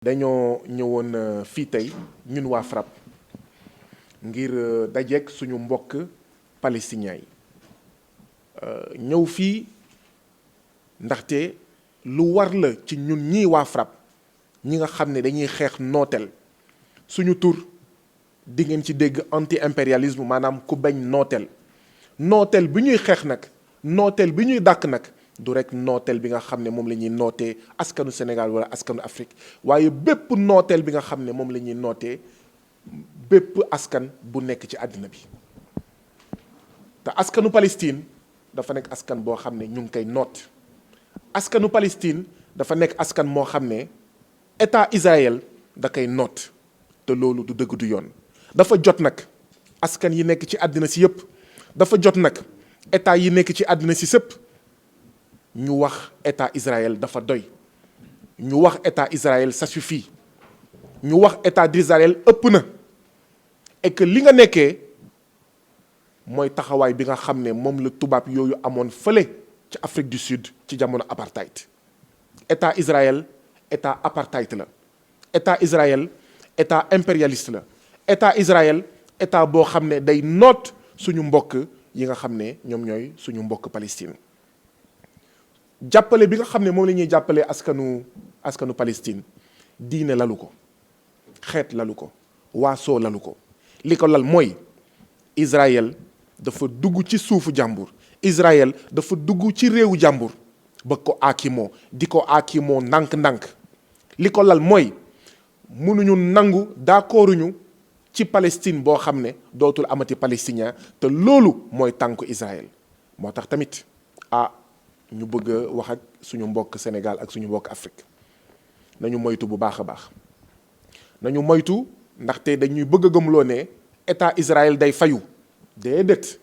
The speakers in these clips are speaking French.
dañoo ñëwoon fii tey ñun waa FRAPP ngir dajeek suñu mbokk palestiniens yi ñëw fii ndaxte lu war la ci ñun ñii waa FRAPP ñi nga xam ne dañuy xeex nooteel suñu tur di ngeen ci dégg anti impérialisme maanaam ku bañ nooteel bi ñuy xeex nag nooteel bi ñuy dàkk nag du rek nooteel bi nga xam ne moom la ñuy nootee askanu Sénégal wala askanu Afrique waaye bépp nooteel bi nga xam ne moom la ñuy nootee bépp askan bu nekk ci àddina bi te askanu Palestine dafa nekk askan boo xam ne ñu ngi koy noot askanu Palestine dafa nekk askan moo xam ne état Israël da koy noot te loolu du dëgg du yoon dafa jot nag askan yi nekk ci àddina si yëpp dafa jot nag état yi nekk ci àddina si sëpp ñu wax état Israël dafa doy ñu wax état Israël ça suffit ñu wax état d'Israël ëpp na et que li nga nekkee mooy taxawaay bi nga xam ne moom la tubaab yooyu amoon fële ci Afrique du Sud ci jamono apartheid état Israël état apartheid la état Israël état impérialiste la état Israël état boo xam ne day noot suñu mbokk yi nga xam ne ñoom ñooy suñu mbokk Palestine jàppale bi nga xam ne moom la ñuy jàppale askanu Palestine diine lalu ko xeet lalu ko waasoo lalu ko li ko lal mooy Israël dafa dugg ci suufu jàmbur Israël dafa dugg ci réewu jàmbur ba ko aakimoo di ko aakimoo ndànk-ndànk li ko lal mooy mënuñu nangu d'accorduñu ci Palestine boo xam ne dootul amati palestinien te loolu mooy tànku Israël moo tax tamit ñu bëgg a wax ak suñu mbokk Sénégal ak suñu mbokk Afrique nañu moytu bu baax a baax nañu moytu ndaxte dañuy bëgg a gëmloo ne état Israël day fayu déedéet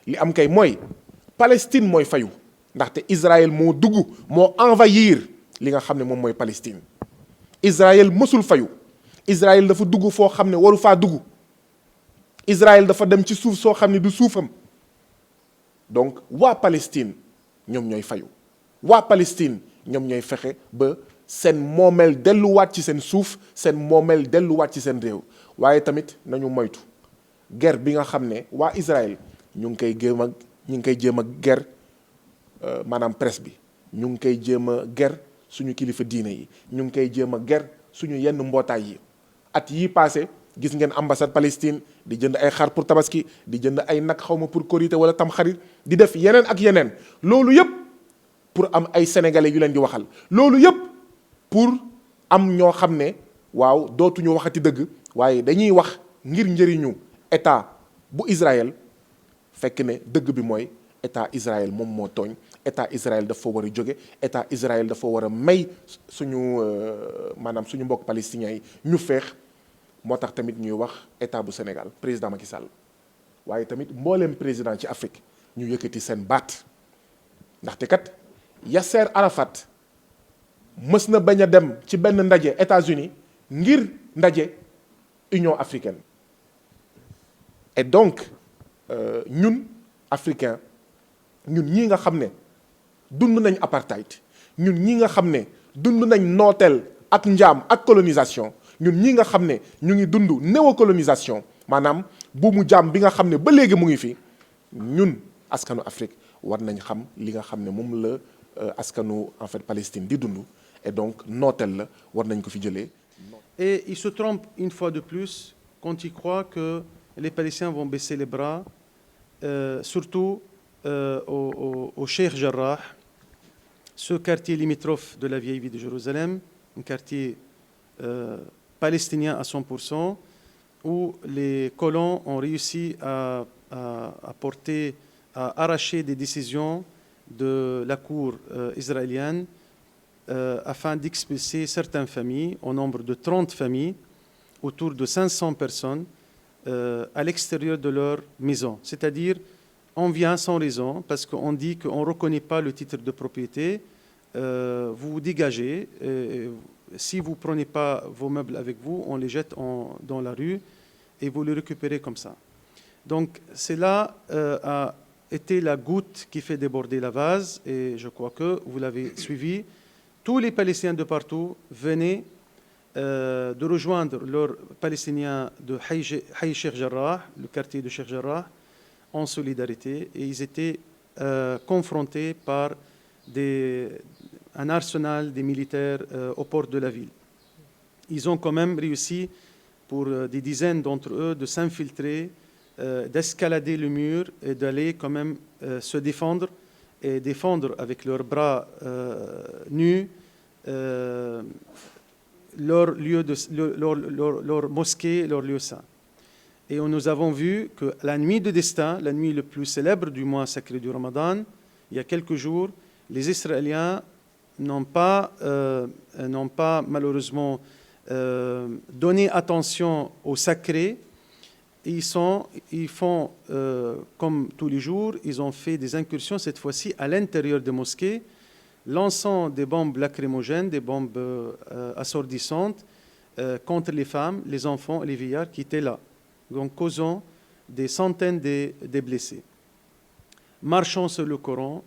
li am kay mooy Palestine mooy fayu ndaxte Israël moo dugg moo envahir li nga xam ne moom mooy Palestine Israël mësul fayu Israël dafa dugg foo xam ne waru faa dugg Israël dafa dem ci suuf soo xam ne du suufam donc waa Palestine ñoom ñooy fayu waa Palestine ñoom ñooy fexe ba seen moomeel delluwaat ci seen suuf seen moomeel delluwaat ci seen réew waaye tamit nañu moytu guerre bi nga xam ne waa Israël ñu ngi koy jéem a guerre maanaam presse bi ñu ngi koy jéem a guerre suñu kilifa diine yi ñu ngi koy jéem a guerre suñu yenn mbootaay yi at yii passé gis ngeen ambassade Palestine di jënd ay xar pour tabaski di jënd ay nag xawma pour korité wala tamxarit di def yeneen ak yeneen loolu yëpp pour am ay sénégalais yu leen di waxal loolu yëpp pour am ñoo xam ne waaw dootuñu waxati dëgg waaye dañuy wax ngir njëriñu état bu Israël fekk ne dëgg bi mooy état Israël moom moo tooñ état Israël dafa war a jóge état Israël dafa war a may suñu maanaam suñu mbokk palestiniens yi ñu feex moo tax tamit ñuy wax état bu Sénégal président Macky Sall waaye tamit mbooleem président ci Afrique ñu yëkkati seen baat ndaxte kat Yasser Arafat mës na bañ a dem ci benn ndaje États-Unis ngir ndaje Union africaine et donc ñun africains ñun ñi nga xam ne dund nañ apartheid ñun ñi nga xam ne dund nañ nooteel ak njaam ak colonisation ñun ñi nga xam ne ñu ngi dund néocolonisation maanaam buumu jaam bi nga xam ne ba léegi mu ngi fi ñun askanu Afrique war nañ xam li nga xam ne moom la askanu en fait Palestine di dund et donc nooteel la war nañ ko fi jëlee. Et il se trompe une fois de plus quand il croit que les Palestiniens vont baisser les bras, surtout au Cheikh Jarrah, ce quartier limitrophe de la vieille ville de Jérusalem, un quartier palestinien à 100%, où les colons ont réussi à arracher des décisions de la cour israélienne afin d'expulser certaines familles, au nombre de 30 familles, autour de 500 personnes, à l'extérieur de leur maison. C'est-à-dire, on vient sans raison, parce qu'on dit qu'on ne reconnaît pas le titre de propriété, vous vous dégagez. Si vous ne prenez pas vos meubles avec vous, on les jette dans la rue et vous les récupérez comme ça. Donc, cela a été la goutte qui fait déborder la vase, et je crois que vous l'avez suivi. Tous les Palestiniens de partout venaient de rejoindre leurs Palestiniens de Haï Sheikh Jarrah, le quartier de Sheikh Jarrah, en solidarité. Et ils étaient confrontés par un arsenal des militaires aux portes de la ville. Ils ont quand même réussi, pour des dizaines d'entre eux, de s'infiltrer, d'escalader le mur et d'aller quand même se défendre et défendre avec leurs bras nus leur mosquée, leur lieu saint. Et nous avons vu que la nuit de destin, la nuit la plus célèbre du mois sacré du Ramadan, il y a quelques jours, les Israéliens n'ont pas malheureusement donné attention au sacré. Ils font comme tous les jours, ils ont fait des incursions cette fois-ci à l'intérieur des mosquées, lançant des bombes lacrymogènes, des bombes assourdissantes contre les femmes, les enfants et les vieillards qui étaient là, donc causant des centaines de blessés. Marchant sur le Coran,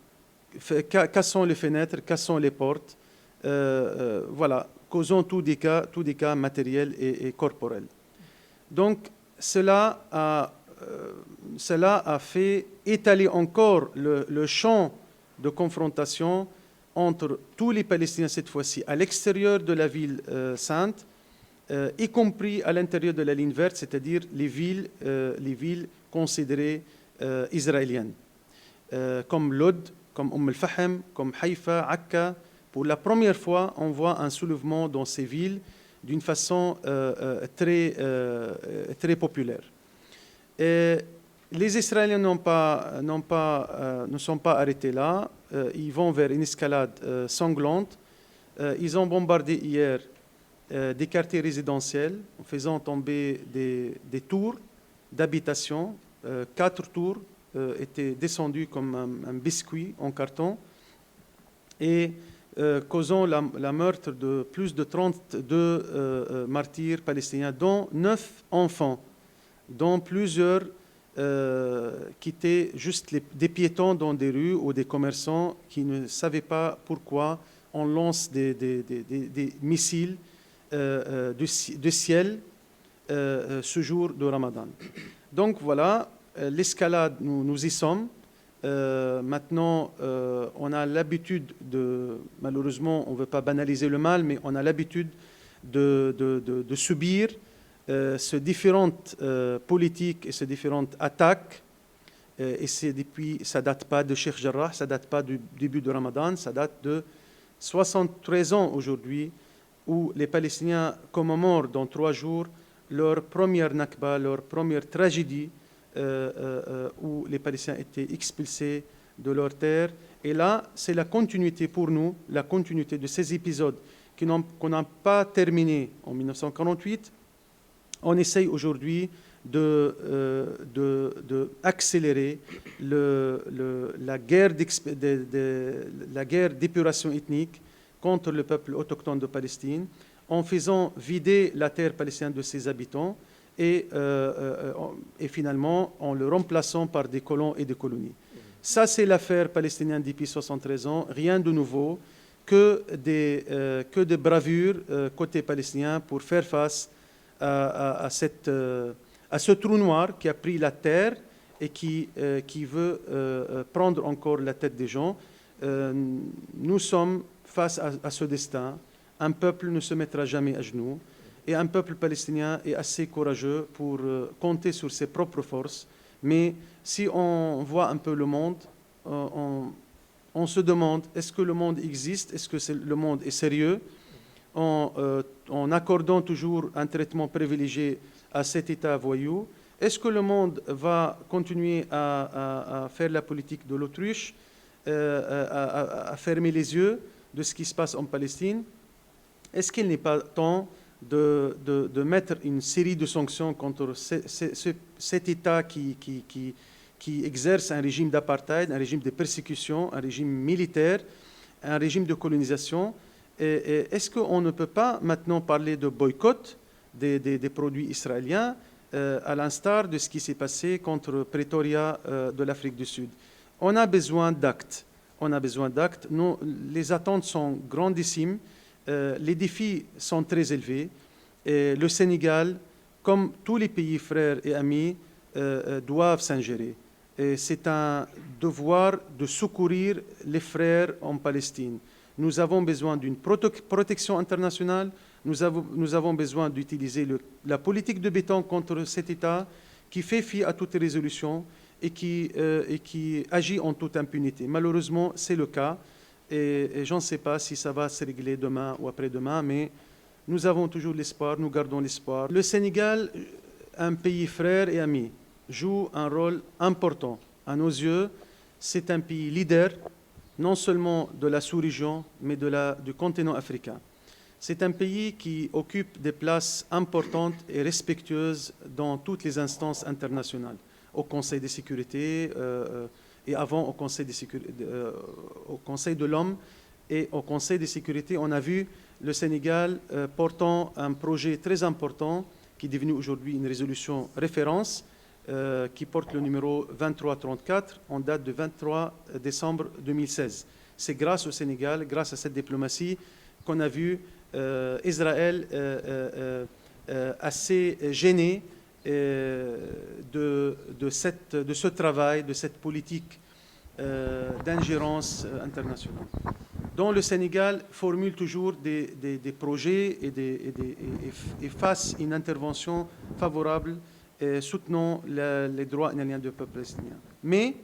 cassant les fenêtres, cassant les portes, voilà, causant tous des cas matériels et corporels. Donc, cela a fait étaler encore le champ de confrontation entre tous les Palestiniens cette fois-ci à l'extérieur de la ville sainte, y compris à l'intérieur de la ligne verte, c'est-à-dire les villes considérées israéliennes, comme Lod, comme al-Fahm, comme Haïfa, Akka. Pour la première fois, on voit un soulèvement dans ces villes d'une façon très populaire. Et les Israéliens ne sont pas arrêtés là. Ils vont vers une escalade sanglante. Ils ont bombardé hier des quartiers résidentiels en faisant tomber des tours d'habitation. 4 tours étaient descendues comme un biscuit en carton et causant la meurtre de plus de 32 martyrs palestiniens, dont 9 enfants, dont plusieurs qui étaient juste des piétons dans des rues ou des commerçants qui ne savaient pas pourquoi on lance des missiles du ciel ce jour de Ramadan. Donc voilà, l'escalade, nous y sommes. Maintenant, on a l'habitude malheureusement, on ne veut pas banaliser le mal, mais on a l'habitude de subir ces différentes politiques et ces différentes attaques. Et ça ne date pas de Sheikh Jarrah, ça ne date pas du début de Ramadan, ça date de 73 ans aujourd'hui, où les Palestiniens commémorent dans 3 jours leur première Nakba, leur première tragédie, où les Palestiniens étaient expulsés de leur terre. Et là, c'est la continuité pour nous, la continuité de ces épisodes qu'on n'a pas terminés en 1948. On essaye aujourd'hui d'accélérer la guerre d'épuration ethnique contre le peuple autochtone de Palestine, en faisant vider la terre palestinienne de ses habitants et finalement en le remplaçant par des colons et des colonies. Ça, c'est l'affaire palestinienne depuis 73 ans, rien de nouveau, que des bravures côté palestinien pour faire face à ce trou noir qui a pris la terre et qui veut prendre encore la tête des gens. Nous sommes face à ce destin. Un peuple ne se mettra jamais à genoux. Et un peuple palestinien est assez courageux pour compter sur ses propres forces. Mais si on voit un peu le monde, on se demande, est-ce que le monde existe? Est-ce que le monde est sérieux? En accordant toujours un traitement privilégié à cet État voyou, est-ce que le monde va continuer à faire la politique de l'autruche, à fermer les yeux de ce qui se passe en Palestine? Est-ce qu'il n'est pas temps de mettre une série de sanctions contre cet État qui exerce un régime d'apartheid, un régime de persécution, un régime militaire, un régime de colonisation? Est-ce qu'on ne peut pas maintenant parler de boycott des produits israéliens, à l'instar de ce qui s'est passé contre Pretoria de l'Afrique du Sud? On a besoin d'actes. Les attentes sont grandissimes. les défis sont très élevés. Et le Sénégal, comme tous les pays frères et amis, doivent s'ingérer. C'est un devoir de secourir les frères en Palestine. Nous avons besoin d'une protection internationale. Nous avons besoin d'utiliser la politique de béton contre cet État qui fait fi à toutes les résolutions et qui agit en toute impunité. Malheureusement, c'est le cas. Et je ne sais pas si ça va se régler demain ou après-demain, mais nous avons toujours l'espoir, nous gardons l'espoir. Le Sénégal, un pays frère et ami, joue un rôle important. À nos yeux, c'est un pays leader, non seulement de la sous-région, mais du continent africain. C'est un pays qui occupe des places importantes et respectueuses dans toutes les instances internationales, au Conseil de sécurité et avant au Conseil de l'homme et au Conseil de sécurité. On a vu le Sénégal portant un projet très important qui est devenu aujourd'hui une résolution référence qui porte le numéro 2334 en date de 23 décembre 2016. C'est grâce au Sénégal, grâce à cette diplomatie, qu'on a vu Israël assez gêné de ce travail, de cette politique d'ingérence internationale. Donc le Sénégal formule toujours des projets et fasse une intervention favorable soutenant les droits inaliénables du peuple palestinien. Mais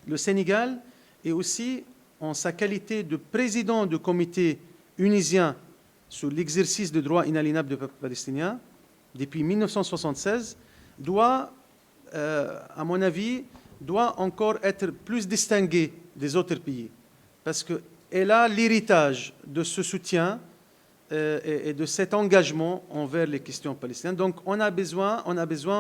le Sénégal est aussi, en sa qualité de président du comité unusien sur l'exercice des droits inaliénables du peuple palestinien, depuis 1976, doit, à mon avis, doit encore être plus distingué des autres pays. Parce qu'elle a l'héritage de ce soutien et de cet engagement envers les questions palestiniennes. Donc on a besoin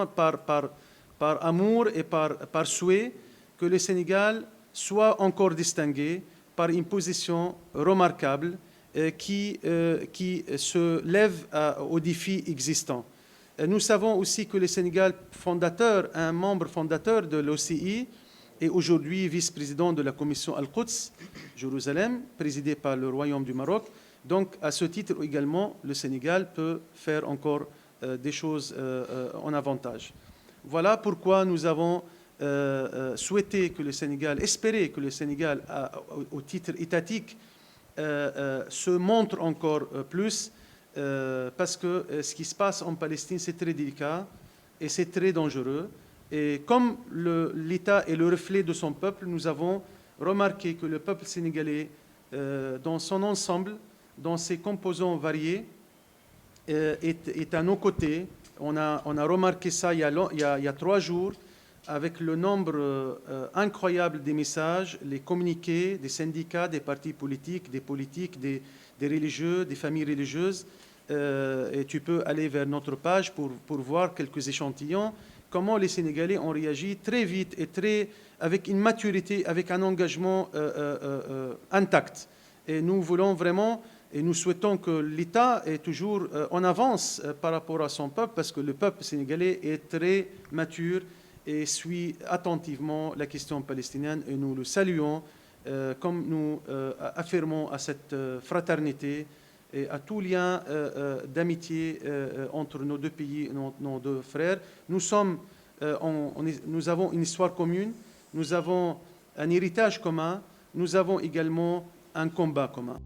par amour et par souhait que le Sénégal soit encore distingué par une position remarquable qui se lève aux défis existants. Nous savons aussi que le Sénégal fondateur, un membre fondateur de l'OCI, est aujourd'hui vice-président de la commission Al-Quds, Jérusalem, présidée par le Royaume du Maroc. Donc, à ce titre également, le Sénégal peut faire encore des choses en avantage. Voilà pourquoi nous avons souhaité que le Sénégal, espéré que le Sénégal, au titre étatique, se montre encore plus, parce que ce qui se passe en Palestine, c'est très délicat et c'est très dangereux. Et comme l'État est le reflet de son peuple, nous avons remarqué que le peuple sénégalais, dans son ensemble, dans ses composants variés, est à nos côtés. On a remarqué ça il y a 3 jours, avec le nombre incroyable des messages, les communiqués des syndicats, des partis politiques, des religieux, des familles religieuses. Et tu peux aller vers notre page pour voir quelques échantillons, comment les Sénégalais ont réagi très vite et avec une maturité, avec un engagement intact. Et nous voulons vraiment, et nous souhaitons que l'État est toujours en avance par rapport à son peuple, parce que le peuple sénégalais est très mature et suit attentivement la question palestinienne, et nous le saluons comme nous affirmons à cette fraternité et à tout lien d'amitié entre nos deux pays, nos deux frères. Nous avons une histoire commune, nous avons un héritage commun, nous avons également un combat commun.